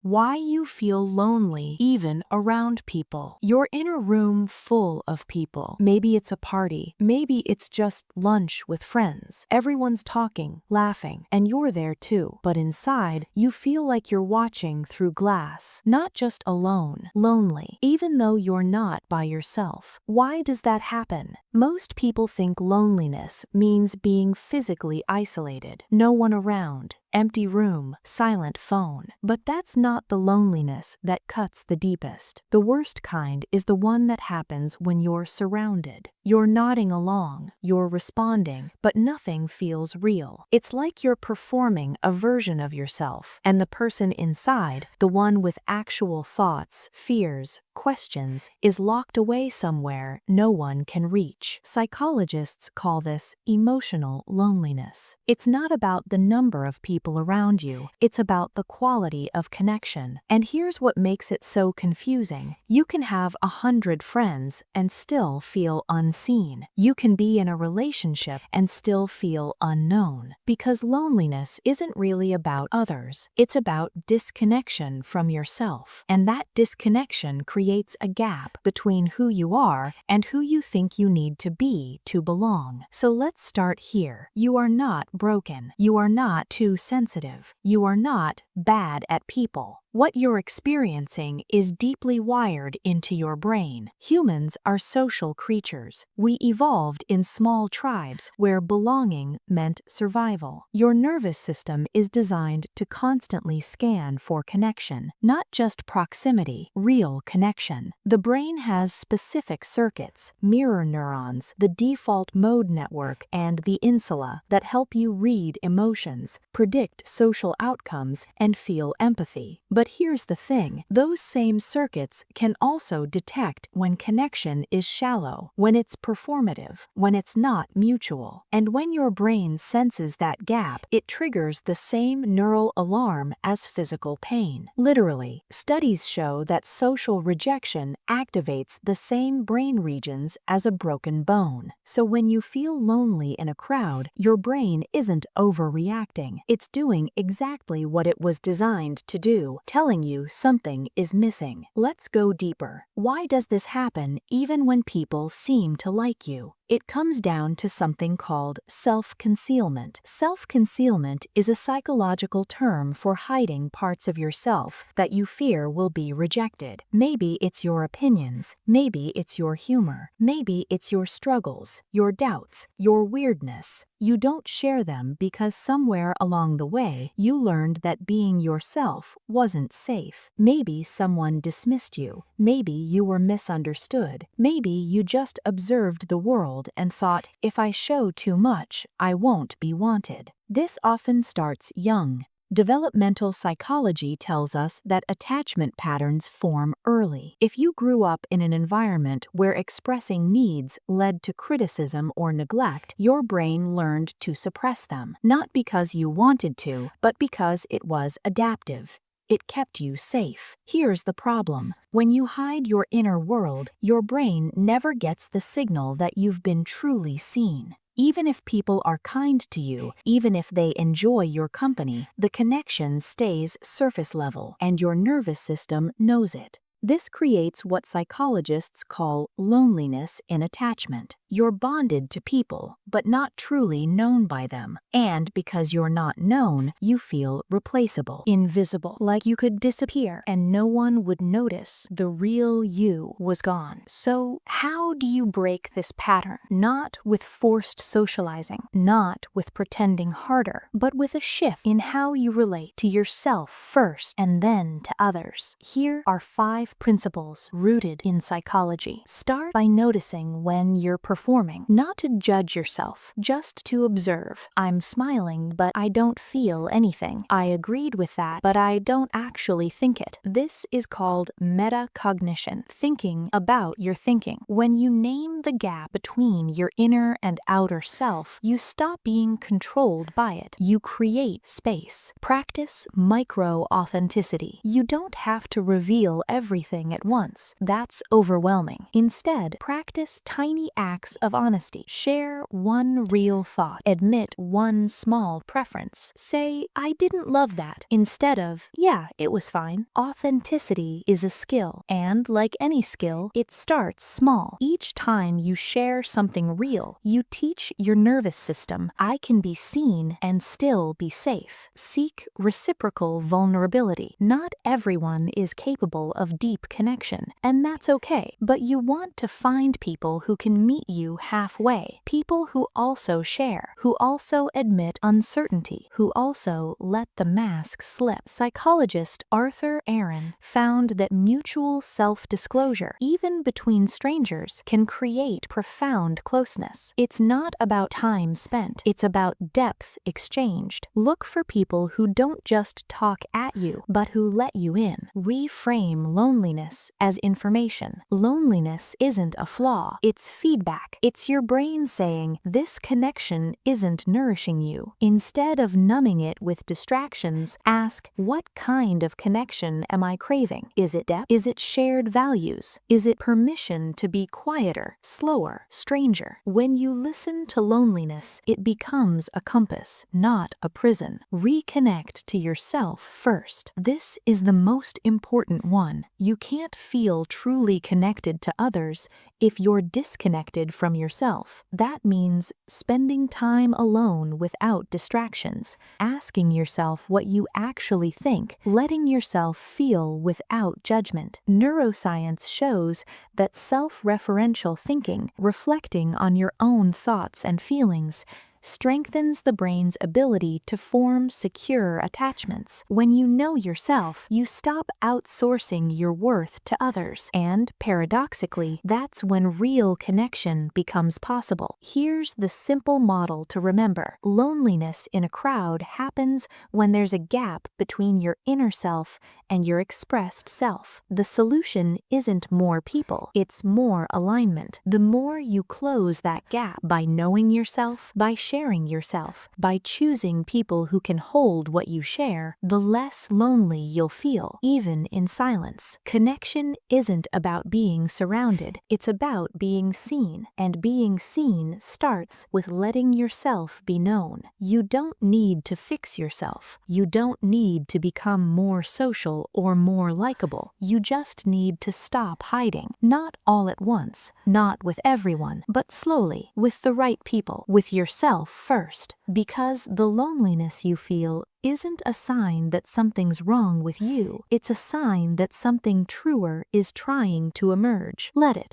Why you feel lonely even around people. You're in a room full of people. Maybe it's a party. Maybe it's just lunch with friends. Everyone's talking, laughing, and you're there too. But inside, you feel like you're watching through glass. Not just alone, lonely, even though you're not by yourself. Why does that happen? Most people think loneliness means being physically isolated. No one around. Empty room, silent phone. But that's not the loneliness that cuts the deepest. The worst kind is the one that happens when you're surrounded. You're nodding along, you're responding, but nothing feels real. It's like you're performing a version of yourself, and the person inside, the one with actual thoughts, fears, questions, is locked away somewhere no one can reach. Psychologists call this emotional loneliness. It's not about the number of people around you, it's about the quality of connection. And here's what makes it so confusing. You can have 100 friends and still feel unseen. You can be in a relationship and still feel unknown. Because loneliness isn't really about others, it's about disconnection from yourself. And that disconnection creates a gap between who you are and who you think you need to be to belong. So let's start here. You are not broken. You are not too sensitive. You are not bad at people. What you're experiencing is deeply wired into your brain. Humans are social creatures. We evolved in small tribes where belonging meant survival. Your nervous system is designed to constantly scan for connection, not just proximity, real connection. The brain has specific circuits, mirror neurons, the default mode network, and the insula that help you read emotions, predict social outcomes, and feel empathy. But here's the thing, those same circuits can also detect when connection is shallow, when it's performative, when it's not mutual. And when your brain senses that gap, it triggers the same neural alarm as physical pain. Literally, studies show that social rejection activates the same brain regions as a broken bone. So when you feel lonely in a crowd, your brain isn't overreacting. It's doing exactly what it was designed to do, telling you something is missing. Let's go deeper. Why does this happen even when people seem to like you? It comes down to something called self-concealment. Self-concealment is a psychological term for hiding parts of yourself that you fear will be rejected. Maybe it's your opinions, maybe it's your humor, maybe it's your struggles, your doubts, your weirdness. You don't share them because somewhere along the way you learned that being yourself wasn't safe. Maybe someone dismissed you, maybe you were misunderstood, maybe you just observed the world and thought, if I show too much, I won't be wanted. This often starts young. Developmental psychology tells us that attachment patterns form early. If you grew up in an environment where expressing needs led to criticism or neglect, your brain learned to suppress them, not because you wanted to, but because it was adaptive. It kept you safe. Here's the problem. When you hide your inner world, your brain never gets the signal that you've been truly seen. Even if people are kind to you, even if they enjoy your company, the connection stays surface level, and your nervous system knows it. This creates what psychologists call loneliness in attachment. You're bonded to people, but not truly known by them. And because you're not known, you feel replaceable, invisible, like you could disappear and no one would notice the real you was gone. So how do you break this pattern? Not with forced socializing, not with pretending harder, but with a shift in how you relate to yourself first and then to others. Here are 5 principles rooted in psychology. Start by noticing when you're performing, not to judge yourself, just to observe. I'm smiling, but I don't feel anything. I agreed with that, but I don't actually think it. This is called metacognition, thinking about your thinking. When you name the gap between your inner and outer self, you stop being controlled by it. You create space. Practice micro-authenticity. You don't have to reveal everything at once. That's overwhelming. Instead, practice tiny acts weeks of honesty. Share one real thought. Admit one small preference. Say, I didn't love that, instead of, yeah, it was fine. Authenticity is a skill, and like any skill, it starts small. Each time you share something real, you teach your nervous system, I can be seen and still be safe. Seek reciprocal vulnerability. Not everyone is capable of deep connection, and that's okay. But you want to find people who can meet you halfway. People who also share, who also admit uncertainty, who also let the mask slip. Psychologist Arthur Aaron found that mutual self-disclosure, even between strangers, can create profound closeness. It's not about time spent, it's about depth exchanged. Look for people who don't just talk at you, but who let you in. Reframe loneliness as information. Loneliness isn't a flaw, it's feedback. It's your brain saying, this connection isn't nourishing you. Instead of numbing it with distractions, ask, what kind of connection am I craving? Is it depth? Is it shared values? Is it permission to be quieter, slower, stranger? When you listen to loneliness, it becomes a compass, not a prison. Reconnect to yourself first. This is the most important one. You can't feel truly connected to others if you're disconnected from yourself. That means spending time alone without distractions, asking yourself what you actually think, letting yourself feel without judgment. Neuroscience shows that self-referential thinking, reflecting on your own thoughts and feelings, strengthens the brain's ability to form secure attachments. When you know yourself, you stop outsourcing your worth to others, and paradoxically, that's when real connection becomes possible. Here's the simple model to remember. Loneliness in a crowd happens when there's a gap between your inner self and your expressed self. The solution isn't more people, it's more alignment. The more you close that gap by knowing yourself, by sharing yourself, by choosing people who can hold what you share, the less lonely you'll feel, even in silence. Connection isn't about being surrounded, it's about being seen, and being seen starts with letting yourself be known. You don't need to fix yourself. You don't need to become more social or more likable. You just need to stop hiding, not all at once, not with everyone, but slowly, with the right people, with yourself first, because the loneliness you feel isn't a sign that something's wrong with you. It's a sign that something truer is trying to emerge. Let it.